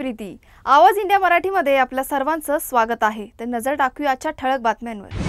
प्रीती। आवाज इंडिया मराठीमध्ये आपल्या सर्वांचं स्वागत आहे। तर नजर टाकूया आजच्या ठळक बातम्यांवर।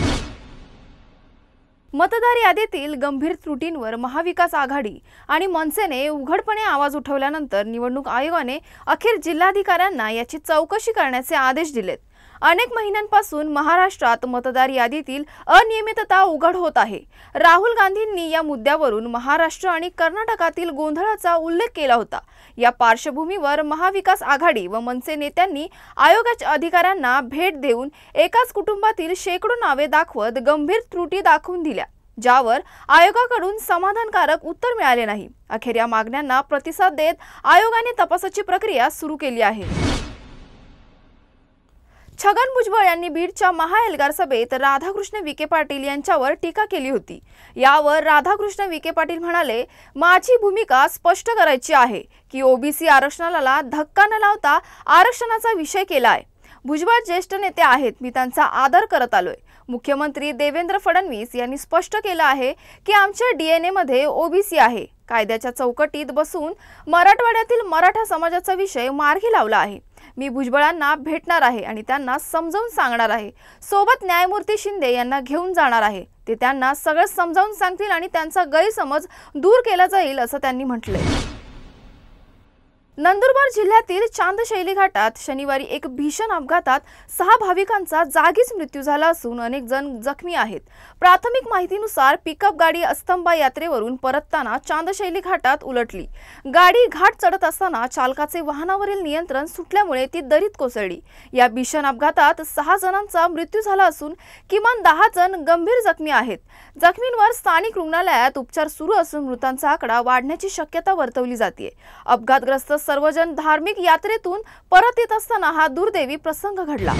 मतदार यादीतील गंभीर त्रुटींवर महाविकास आघाडी आणि मनसेने उघडपणे आवाज उठवल्यानंतर निवडणूक आयोगाने अखेर जिल्हाधिकाऱ्यांना याची चौकशी करण्याचे आदेश दिलेत। अनेक महिन्यांपासून महाराष्ट्रात मतदार यादीतील अनियमितता उघड होत आहे। राहुल गांधींनी या मुद्द्यावरून महाराष्ट्र आणि कर्नाटकातील गोंधळाचा उल्लेख केला होता। या पार्श्वभूमीवर महाविकास आघाडी व मनसे नेत्यांनी आयोगाच्या अधिकाऱ्यांना भेट देऊन एकाच कुटुंबातील शेकडो नावे दाखवत गंभीर त्रुटी दाखवून दिल्या, ज्यावर आयोगाकडून समाधानकारक उत्तर मिळाले नाही। अखेर या मागण्यांना प्रतिसाद देत आयोगाने तपासाची प्रक्रिया सुरू केली आहे। छगन भुजबळ यांनी बीडच्या महाएल्गार सभेत राधाकृष्ण विखे पाटील यांच्यावर टीका केली होती। यावर राधाकृष्ण विखे पाटील म्हणाले, माझी भूमिका स्पष्ट करायची आहे की ओबीसी आरक्षणाला धक्का न लावता आरक्षणाचा विषय केला आहे। भुजबळ ज्येष्ठ नेते आहेत, मी त्यांचा आदर करत आलोय। मुख्यमंत्री देवेंद्र फडणवीस यांनी स्पष्ट केलं आहे की आमच्या डीएनए मध्ये ओबीसी आहे। कायद्याच्या चौकटीत बसून मराठवाड्यातील मराठा समाजाचा विषय मार्गी लावला आहे। मी भुजबळांना भेटणार आहे आणि त्यांना समजावून सांगणार आहे। सोबत न्यायमूर्ती शिंदे यांना घेऊन जाणार आहे। ते त्यांना सगळं समजावून सांगतील आणि त्यांचा गैरसमज दूर केला जाईल असं त्यांनी म्हटलंय। नंदुरबार जिल्ह्यातील चांदशैली घाटात शनिवारी एक भीषण अपघातात 6 भाविकांचा जागीच मृत्यू झाला असून अनेक जण जखमी आहेत। प्राथमिक माहितीनुसार पिकअप गाडी अस्तंबा यात्रेवरून परतताना चांदशैली घाटात उलटली। गाडी घाट चढत असताना चालकाचे वाहनावरील नियंत्रण सुटल्यामुळे ती दरीत कोसळली। या भीषण अपघातात 6 जणांचा मृत्यू झाला असून किमान 10 जण गंभीर जखमी आहेत। जखमींवर स्थानिक रुग्णालयात उपचार सुरू असून मृतांचा आकडा वाढण्याची शक्यता वर्तवली जाते। अपघातग्रस्त सर्वजण धार्मिक यात्रेतून परत येत असताना हा दुर्दैवी प्रसंग घडला।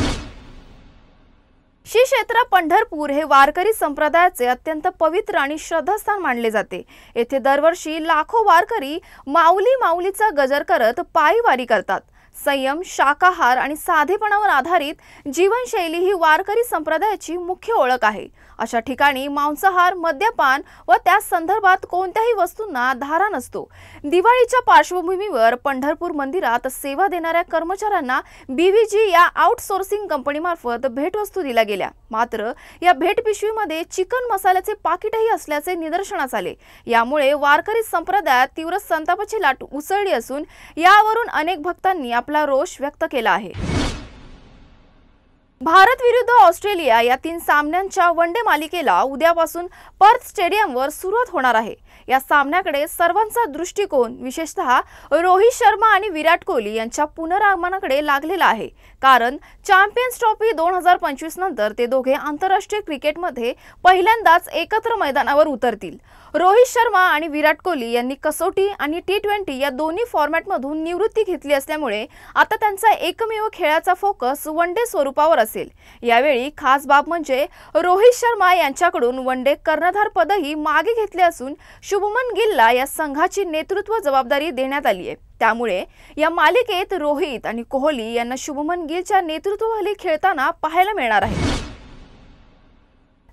श्री क्षेत्र पंढरपूर हे वारकरी संप्रदायाचे अत्यंत पवित्र आणि श्रद्धास्थान मानले जाते। येथे दरवर्षी लाखो वारकरी माऊली माऊलीचा गजर करत पायी वारी करतात। संयम, शाकाहार आणि साधेपणावर आधारित जीवनशैली ही वारकरी संप्रदायाची मुख्य ओळख आहे। अशा ठिकाणी मांसाहार, मद्यपान व त्या संदर्भात कोणत्याही वस्तूंना धारा नसतो। दिवाळीच्या पार्श्वभूमीवर पंढरपूर मंदिरात सेवा देणाऱ्या कर्मचाऱ्यांना बीव्हीजी या आउटसोर्सिंग कंपनीमार्फत भेटवस्तू दिल्या गेल्या। मात्र या भेट पिशवीमध्ये चिकन मसाल्याचे पाकिटही असल्याचे निदर्शनास आले। यामुळे वारकरी संप्रदायात तीव्र संतापाची लाट उसळली असून यावरून अनेक भक्तांनी आपला रोष व्यक्त केला आहे। भारत विरुद्ध ऑस्ट्रेलिया या 3 सामन्यांच्या वनडे मालिकेला उद्यापासून पर्थ स्टेडियमवर सुरुवात होणार आहे। या सामन्याकडे सर्वांचा दृष्टिकोन विशेषतः रोहित शर्मा आणि विराट कोहली यांच्या पुनरागमनाकडे लागलेला आहे। कारण चॅम्पियन्स ट्रॉफी 2025 नंतर ते दोघे आंतरराष्ट्रीय क्रिकेटमध्ये पहिल्यांदाच एकत्र मैदानावर उतरतील। रोहित शर्मा आणि विराट कोहली यांनी कसोटी आणि टी20 या दोन्ही फॉर्मॅटमधून निवृत्ती घेतली असल्यामुळे आता त्यांचा एकमेव खेळाचा फोकस वनडे स्वरूपावर असेल। यावेळी खास बाब म्हणजे रोहित शर्मा यांच्याकडून वनडे कर्णधार पदही मागे घेतले असून शुभमन गिलला या संघाची नेतृत्व जबाबदारी देण्यात आली आहे। त्यामुळे या मालिकेत रोहित आणि कोहली यांना शुभमन गिलच्या नेतृत्वाखाली खेळताना पाहायला मिळणार आहे।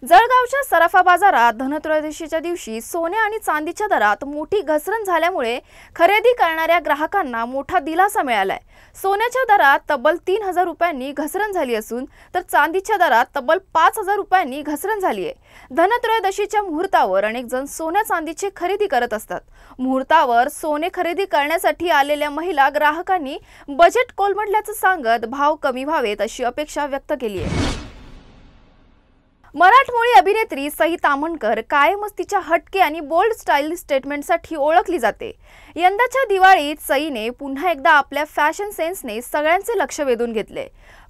जळगावच्या सराफा बाजारात धनत्रयोदशीच्या दिवशी सोने आणि चांदीच्या दरात मोठी घसरण झाल्यामुळे खरेदी करणाऱ्या ग्राहकांना मोठा दिलासा मिळालाय। सोन्याच्या दरात तब्बल 3000 रुपयांनी घसरण झाली असून तर चांदीच्या दरात तब्बल 5000 रुपयांनी घसरण झाली आहे। धनत्रयोदशीच्या मुहूर्तावर अनेक जण सोन्या चांदीची खरेदी करत असतात। मुहूर्तावर सोने खरेदी करण्यासाठी आलेल्या महिला ग्राहकांनी बजेट कोलमडल्याचं सांगत भाव कमी व्हावेत अशी अपेक्षा व्यक्त केली आहे। मराठमोळी अभिनेत्री सई ताम्हणकर कायमच तिच्या हटके आणि बोल्ड स्टाईल स्टेटमेंटसाठी ओळखली जाते। यंदाच्या दिवाळीत सईने पुन्हा एकदा आपल्या फॅशन सेन्सने सगळ्यांचे लक्ष वेधून घेतले।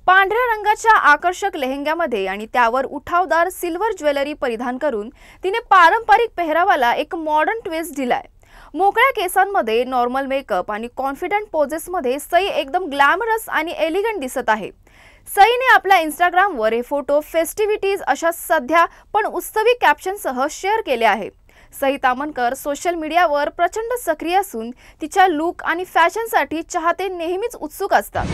पांढऱ्या रंगाच्या आकर्षक लेहंग्यामध्ये आणि त्यावर उठावदार सिल्वर ज्वेलरी परिधान करून तिने पारंपरिक पेहरावाला एक मॉडर्न ट्विस्ट दिलाय। मोकळ्या केसांमध्ये नॉर्मल मेकअप आणि कॉन्फिडंट पोजेसमध्ये सई एकदम ग्लॅमरस आणि एलिगंट दिसत आहे। सईने आपल्या इंस्टाग्रामवर हे फोटो फेस्टिव्हिटीज अशा सध्या पण उत्सवी कॅप्शनसह शेअर केले आहे। सई ताम्हणकर सोशल मीडियावर प्रचंड सक्रिय असून तिच्या लुक आणि फॅशनसाठी चाहते नेहमीच उत्सुक असतात।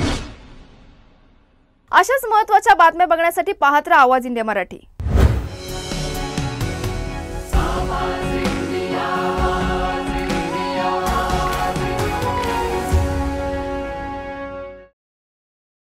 अशाच महत्त्वाच्या बातम्या बघण्यासाठी पाहत रहा आवाज इंडिया मराठी।